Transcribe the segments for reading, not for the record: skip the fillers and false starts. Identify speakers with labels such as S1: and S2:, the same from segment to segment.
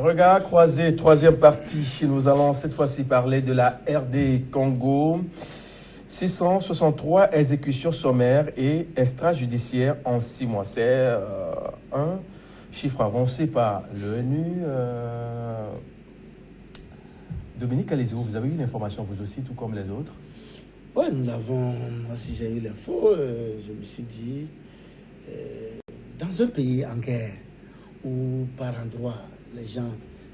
S1: Regard croisé, troisième partie. Nous allons cette fois-ci parler de la RD Congo. 663 exécutions sommaires et extrajudiciaires en 6 mois. C'est un chiffre avancé par l'ONU. Dominique Alizou, vous avez eu l'information vous aussi, tout comme les autres?
S2: Oui, nous l'avons. Moi, si j'ai eu l'info, je me suis dit, dans un pays en guerre, où par endroit, les gens,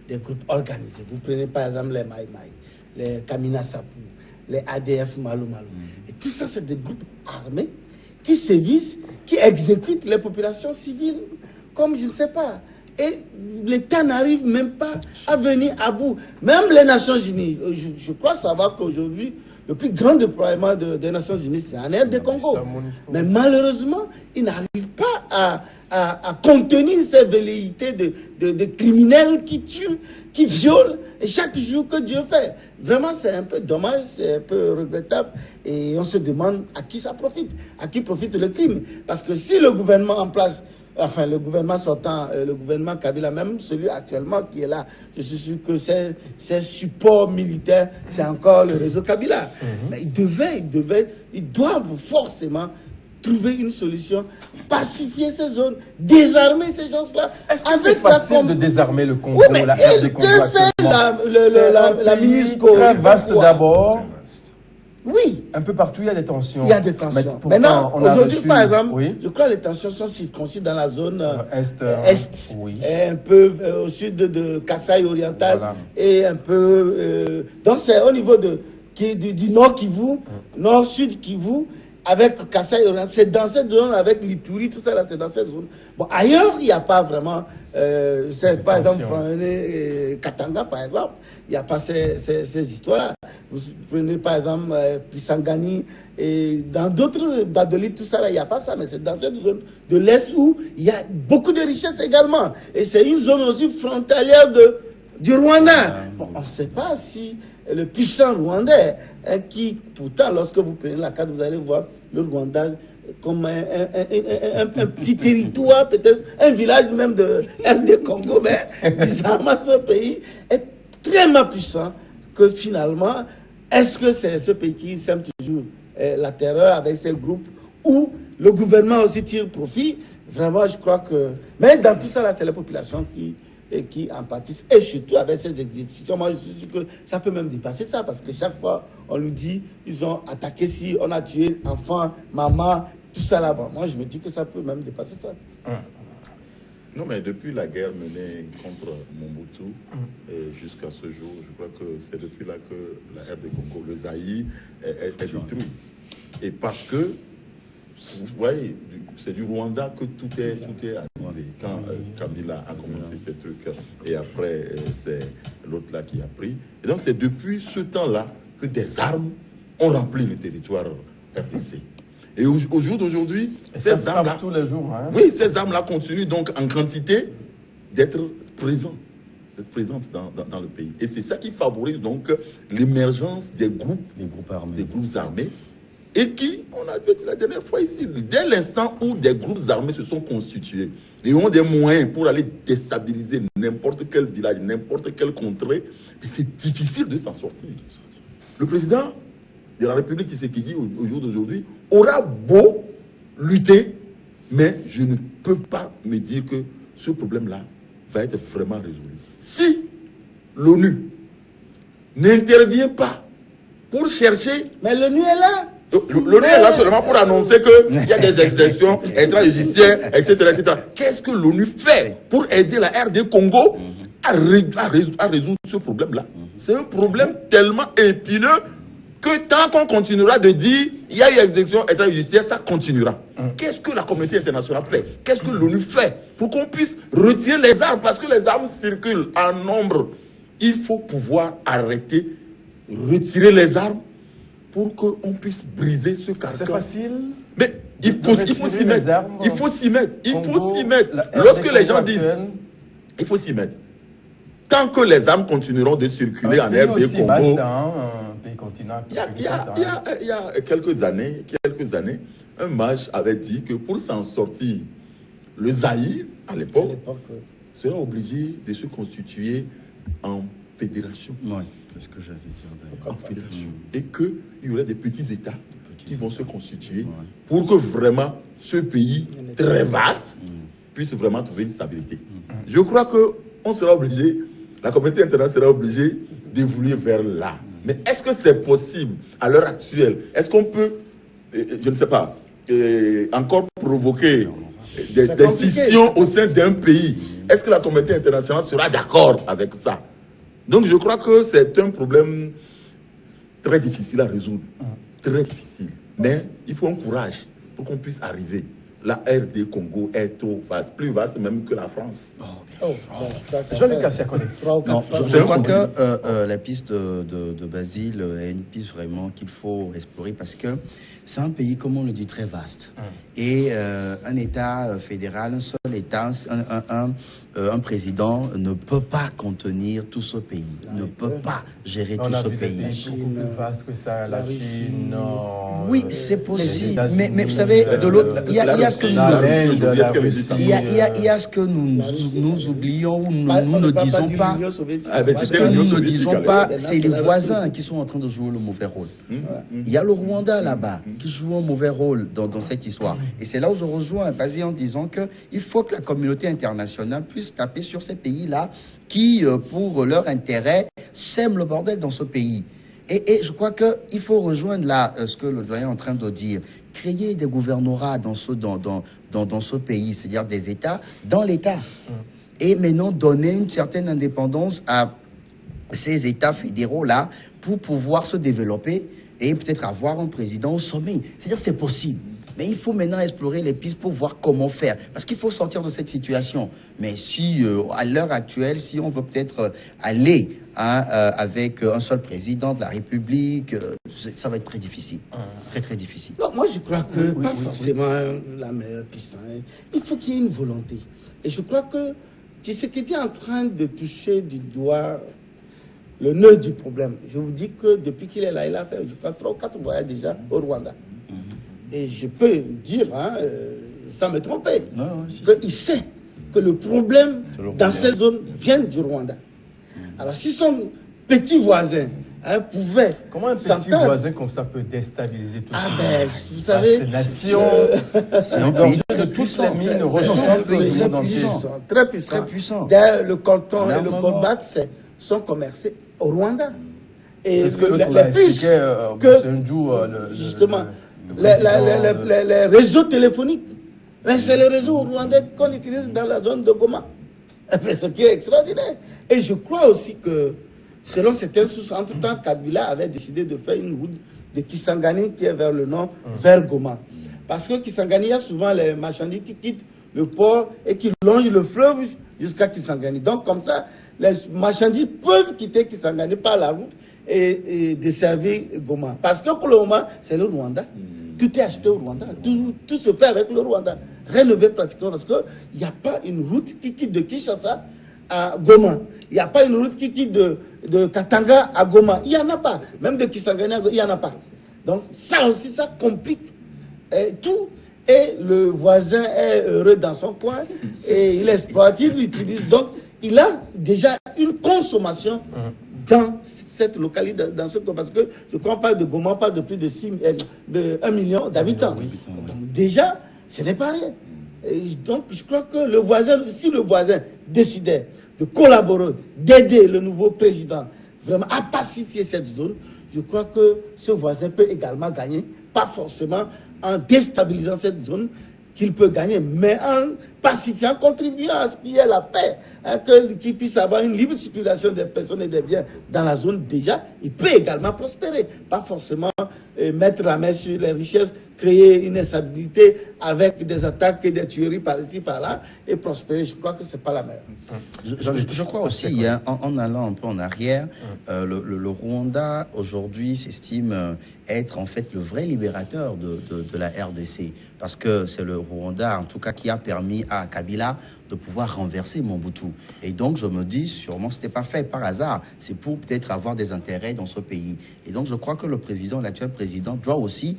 S2: des groupes organisés, vous prenez par exemple les Maï Maï, les Kamina Sapou, les ADF Malou Malou, et tout ça, c'est des groupes armés qui sévissent, qui exécutent les populations civiles, comme je ne sais pas. Et l'État n'arrive même pas à venir à bout. Même les Nations Unies, je crois savoir qu'aujourd'hui, le plus grand déploiement des Nations Unies, c'est en RD Congo. Mais malheureusement, ils n'arrivent pas à contenir ces velléités de criminels qui tuent, qui violent, et chaque jour que Dieu fait. Vraiment, c'est un peu dommage, c'est un peu regrettable. Et on se demande à qui ça profite, à qui profite le crime. Parce que si le gouvernement en place, enfin le gouvernement sortant, le gouvernement Kabila, même celui actuellement qui est là, je suis sûr que ces supports militaires, c'est encore le réseau Kabila. Mais ils doivent forcément trouver une solution, pacifier ces zones, désarmer ces gens-là.
S1: Est-ce que c'est facile de désarmer le Congo,
S2: oui,
S1: la RD Congo actuellement?
S2: la MINUSCO.
S1: Très vaste d'abord.
S2: Oui.
S1: Un peu partout, il y a des tensions.
S2: Il y a des tensions. Maintenant, aujourd'hui, par exemple, je crois que les tensions sont circonscrites dans la zone est,
S1: oui.
S2: Et un peu au sud de Kasaï oriental, voilà. Et un peu... donc, c'est au niveau du nord Kivu, nord-sud Kivu, avec Kasaï oriental. C'est dans cette zone, avec l'Ituri, tout ça, là, c'est dans cette zone. Bon, ailleurs, il n'y a pas vraiment... c'est par exemple, prenez Katanga, par exemple, il n'y a pas ces histoires-là. Vous prenez par exemple Pisangani et dans d'autres, Badoli, tout ça, là, il n'y a pas ça, mais c'est dans cette zone de l'Est où il y a beaucoup de richesses également. Et c'est une zone aussi frontalière du Rwanda. Bon, on ne sait pas si le puissant Rwandais, qui pourtant, lorsque vous prenez la carte, vous allez voir le Rwanda comme un petit territoire, peut-être un village même de RD Congo, mais bizarrement ce pays est tellement puissant que finalement, est-ce que c'est ce pays qui sème toujours la terreur avec ces groupes où le gouvernement aussi tire profit? Vraiment, je crois que... Mais dans tout ça, là, c'est la population qui en pâtissent, et surtout avec ces exécutions. Moi, je suis sûr que ça peut même dépasser ça, parce que chaque fois, on nous dit, ils ont attaqué si on a tué enfant, maman, tout ça là-bas. Moi, je me dis que ça peut même dépasser ça.
S3: Non, mais depuis la guerre menée contre Mobutu, jusqu'à ce jour, je crois que c'est depuis là que la RD Congo, le Zaïre, est détruit. Et parce que, vous voyez, c'est du Rwanda que tout est arrivé. Quand Kabila a commencé ces trucs, et après, c'est l'autre là qui a pris. Et donc, c'est depuis ce temps-là que des armes ont rempli le territoire RDC. Et au jour d'aujourd'hui, ces armes-là,
S1: tous les jours, hein?
S3: Oui, ces armes-là continuent donc en quantité d'être présentes dans le pays. Et c'est ça qui favorise donc l'émergence des groupes armés. Et qui, on a vu la dernière fois ici, dès l'instant où des groupes armés se sont constitués et ont des moyens pour aller déstabiliser n'importe quel village, n'importe quelle contrée, c'est difficile de s'en sortir. Le président de la République Tshisekedi au jour d'aujourd'hui aura beau lutter, mais je ne peux pas me dire que ce problème-là va être vraiment résolu. Si l'ONU n'intervient pas pour chercher...
S2: Mais l'ONU est là.
S3: L'ONU est là seulement pour annoncer qu'il y a des extractions extrajudiciaires, etc., etc. Qu'est-ce que l'ONU fait pour aider la RD Congo à résoudre ce problème-là? C'est un problème tellement épineux que tant qu'on continuera de dire il y a eu exécution extrajudiciaire, ça continuera. Qu'est-ce que la communauté internationale fait? Qu'est-ce que l'ONU fait pour qu'on puisse retirer les armes? Parce que les armes circulent en nombre. Il faut pouvoir arrêter, retirer les armes pour qu'on puisse briser ce carcan.
S1: C'est facile.
S3: Mais il faut s'y mettre. Il faut s'y mettre. Il faut s'y mettre. Lorsque les gens disent, il faut s'y mettre. Tant que les armes continueront de circuler en RD Congo, il y a quelques années, un mage avait dit que pour s'en sortir, le Zaïre, à l'époque, sera obligé de se constituer en fédération.
S4: Oui, c'est ce que j'allais dire d'ailleurs.
S3: En fédération. Et qu'il y aurait des petits États qui vont se constituer pour que vraiment ce pays très vaste puisse vraiment trouver une stabilité. Je crois qu'on sera obligé, la communauté internationale sera obligée d'évoluer vers là. Mais est-ce que c'est possible à l'heure actuelle? Est-ce qu'on peut, je ne sais pas, encore provoquer des scissions au sein d'un pays? Est-ce que la communauté internationale sera d'accord avec ça? Donc je crois que c'est un problème très difficile à résoudre. Très difficile. Mais il faut un courage pour qu'on puisse arriver. La RD Congo est trop vaste, plus vaste même que la France.
S1: Jean-Luc Kassiakone.
S4: Non, je crois que la piste de Basile est une piste vraiment qu'il faut explorer parce que c'est un pays, comme on le dit, très vaste. Et un État fédéral, un seul État, un président ne peut pas contenir tout ce pays, ne peut pas gérer tout ce pays.
S1: C'est beaucoup plus vaste que ça, la Chine.
S4: Oui, c'est possible. Mais vous savez, de l'autre, il y a ce que nous oublions ou nous ne disons pas. Ce que nous ne disons pas, c'est les voisins qui sont en train de jouer le mauvais rôle. Il y a le Rwanda là-bas qui joue un mauvais rôle dans cette histoire. Et c'est là où je rejoins Basile en disant qu'il faut que la communauté internationale puisse taper sur ces pays-là qui, pour leur intérêt, sèment le bordel dans ce pays. Et je crois qu'il faut rejoindre là ce que le doyen est en train de dire. Créer des gouvernorats dans ce pays, c'est-à-dire des États dans l'État. Et maintenant donner une certaine indépendance à ces États fédéraux-là pour pouvoir se développer et peut-être avoir un président au sommet. C'est-à-dire c'est possible. Mais il faut maintenant explorer les pistes pour voir comment faire. Parce qu'il faut sortir de cette situation. Mais si, à l'heure actuelle, si on veut peut-être aller avec un seul président de la République, ça va être très difficile. Très, très difficile.
S2: Non, moi, je crois que pas forcément la meilleure piste. Il faut qu'il y ait une volonté. Et je crois que Tshisekedi est en train de toucher du doigt le nœud du problème. Je vous dis que depuis qu'il est là, il a fait, je crois, 3 ou 4 voyages déjà au Rwanda. Et je peux dire, sans me tromper, qu'il sait que le problème dans cette zone vient du Rwanda. Alors, si son petit voisin pouvait...
S1: Comment un petit voisin comme ça peut déstabiliser tout ça?
S2: Vous savez...
S1: Cette nation,
S4: c'est un pays
S1: de toutes les mines ressources du monde entier.
S2: Très puissant.
S4: Très puissant.
S2: D'ailleurs, le coltan et le colbat sont commercés au Rwanda.
S1: C'est ce que l'autre l'a expliqué,
S2: justement, les réseaux téléphoniques. Mais c'est le réseau rwandais qu'on utilise dans la zone de Goma. Ce qui est extraordinaire. Et je crois aussi que, selon certaines sources, entre-temps, Kabila avait décidé de faire une route de Kisangani qui est vers le nord, vers Goma. Parce que Kisangani, il y a souvent les marchandises qui quittent le port et qui longent le fleuve jusqu'à Kisangani. Donc, comme ça, les marchandises peuvent quitter Kisangani par la route et desservir Goma. Parce que pour le moment, c'est le Rwanda. Tout est acheté au Rwanda. Tout se fait avec le Rwanda. Rénové pratiquement parce qu'il n'y a pas une route qui quitte de Kinshasa à Goma. Il n'y a pas une route qui quitte de Katanga à Goma. Il n'y en a pas. Même de Kisangani à Goma, il n'y en a pas. Donc ça aussi, ça complique tout. Et le voisin est heureux dans son coin et il exploite, il l'utilise. Donc il a déjà une consommation dans cette localité, dans ce cas, parce que je crois pas de Goma, on parle de plus de 1 million d'habitants. Donc déjà, ce n'est pas rien. Et donc je crois que le voisin, si le voisin décidait de collaborer, d'aider le nouveau président vraiment à pacifier cette zone, je crois que ce voisin peut également gagner, pas forcément en déstabilisant cette zone, qu'il peut gagner, mais en pacifiant, contribuant à ce qu'il y ait la paix, qu'il puisse avoir une libre circulation des personnes et des biens dans la zone, déjà, il peut également prospérer. Pas forcément mettre la main sur les richesses, créer une instabilité avec des attaques et des tueries par ici, par là, et prospérer. Je crois que ce n'est pas la meilleure.
S4: Je crois aussi, en allant un peu en arrière, le Rwanda, aujourd'hui, s'estime être en fait le vrai libérateur de la RDC, parce que c'est le Rwanda, en tout cas, qui a permis à Kabila de pouvoir renverser Mobutu. Et donc, je me dis, sûrement, ce n'était pas fait par hasard. C'est pour peut-être avoir des intérêts dans ce pays. Et donc, je crois que le président, l'actuel président, doit aussi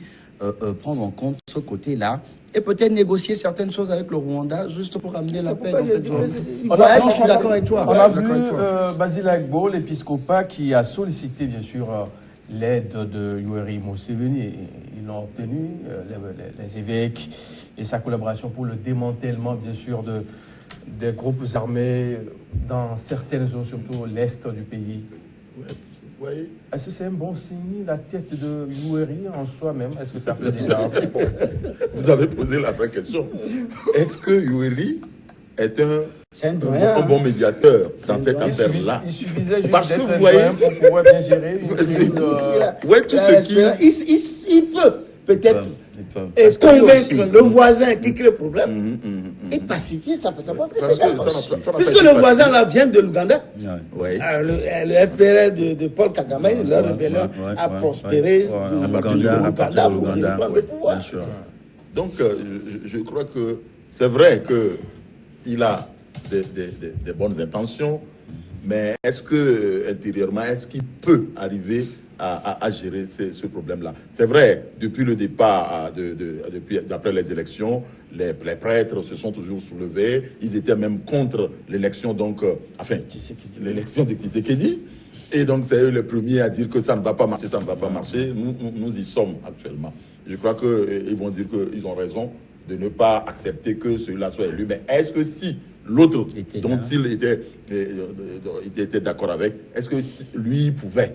S4: prendre en compte ce côté-là et peut-être négocier certaines choses avec le Rwanda juste pour amener la paix dans cette zone. Je suis d'accord avec toi.
S1: On a vu Basil Agbo, l'épiscopat, qui a sollicité, bien sûr, l'aide de Yoweri Museveni. Ils l'ont obtenu, les évêques, et sa collaboration pour le démantèlement, bien sûr, des groupes armés dans certaines zones, surtout l'est du pays.
S3: Ouais.
S1: Est-ce que c'est un bon signe, la tête de Yoweri en soi-même? Est-ce que ça peut déjà...
S3: Vous avez posé la vraie question. Est-ce que Yoweri est un bon médiateur dans cette affaire-là?
S1: Il suffisait juste d'être un doyen pour pouvoir bien gérer une crise...
S3: tout ce qui...
S2: Il peut peut-être convaincre le voisin qui crée le problème et pacifier ça. Puisque le voisin là vient de l'Ouganda, le FPR de Paul Kagame, leur rébellion a prospéré l'Ouganda.
S3: Donc je crois que c'est vrai qu'il a des bonnes intentions, mais est-ce que intérieurement, est-ce qu'il peut arriver à gérer ce problème-là? C'est vrai, depuis le départ, d'après les élections, les prêtres se sont toujours soulevés. Ils étaient même contre l'élection, l'élection de Tshisekedi. Et donc, c'est eux les premiers à dire que ça ne va pas marcher, ça ne va pas marcher. Nous y sommes actuellement. Je crois qu'ils vont dire qu'ils ont raison de ne pas accepter que celui-là soit élu. Mais est-ce que si l'autre dont il était d'accord avec, est-ce que lui pouvait?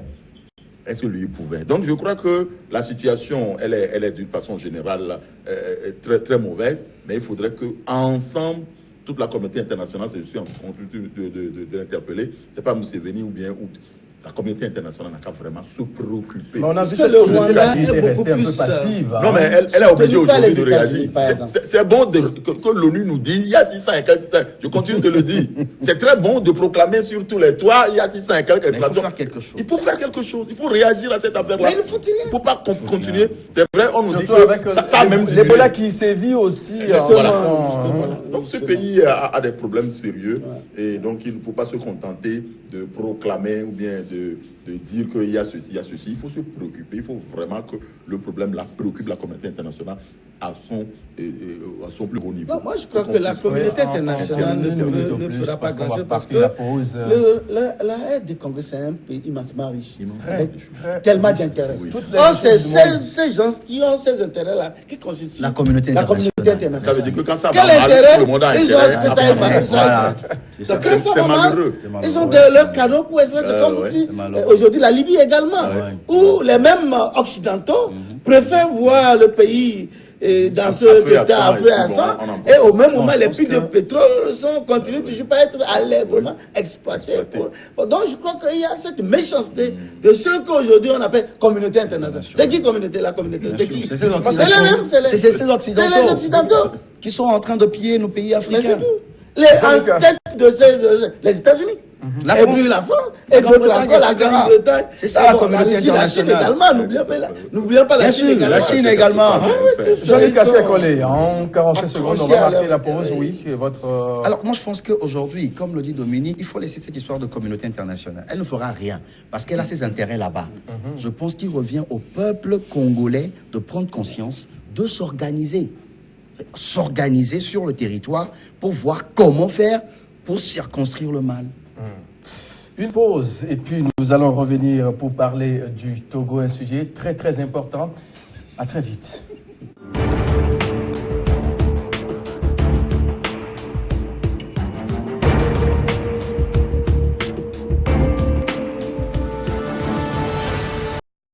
S3: Est-ce que lui pouvait? Donc je crois que la situation, elle est d'une façon générale très, très mauvaise, mais il faudrait qu'ensemble, toute la communauté internationale, je suis en train de l'interpeller, c'est pas Museveni ou la communauté internationale n'a qu'à vraiment se préoccuper.
S1: Mais on a vu que le Rwanda est resté un peu passive.
S3: Non, mais elle est obligée aujourd'hui de réagir. C'est bon que l'ONU nous dise, il y a 600 et quelques, je continue de le dire. C'est très bon de proclamer sur tous les toits, il y a 600 et quelques extractions.
S4: Il faut faire quelque chose.
S3: Il faut faire quelque chose. Il faut réagir à cette affaire-là.
S2: Mais il
S3: ne faut pas continuer. C'est vrai, on nous dit que ça a même
S1: l'Ebola qui sévit aussi.
S3: Donc ce pays a des problèmes sérieux et donc il ne faut pas se contenter de proclamer ou bien de dire qu'il y a ceci, il y a ceci. Il faut se préoccuper. Il faut vraiment que le problème préoccupe la communauté internationale à son plus haut niveau.
S2: Non, moi, je crois que la communauté internationale ne fera pas grand-chose parce que la aide du Congo, c'est un pays immensément riche, avec tellement d'intérêts. Or, c'est ces gens qui ont ces intérêts-là qui constituent
S4: la communauté internationale.
S3: Ça veut dire que quand ça va
S2: quel intérêt
S3: le monde a
S2: ils ont que ça aille
S3: c'est malheureux.
S2: Ils ont leurs cadeaux pour espérer, comme vous dites. Aujourd'hui, la Libye également, où les mêmes Occidentaux préfèrent voir le pays dans ce état à feu à sang, et au même moment, les puits de pétrole continuent toujours pas à être allègrement exploités. Donc, je crois qu'il y a cette méchanceté de ce qu'aujourd'hui on appelle communauté internationale. C'est qui communauté? La communauté, c'est qui? C'est
S4: ces Occidentaux qui sont en train de piller nos pays africains.
S2: En tête de les États-Unis. La France et d'autres encore, la Grande-Bretagne.
S4: C'est ça la communauté internationale.
S2: N'oublions pas la Chine également.
S4: La Chine également.
S1: Jean-Luc Kassé-Collé, en 45 secondes, on va marquer la pause. Oui, votre...
S4: Alors, moi, je pense qu'aujourd'hui, comme le dit Dominique, il faut laisser cette histoire de communauté internationale. Elle ne fera rien parce qu'elle a ses intérêts là-bas. Je pense qu'il revient au peuple congolais de prendre conscience, de s'organiser sur le territoire pour voir comment faire pour circonscrire le mal.
S1: Une pause et puis nous allons revenir pour parler du Togo, un sujet très très important. À très vite.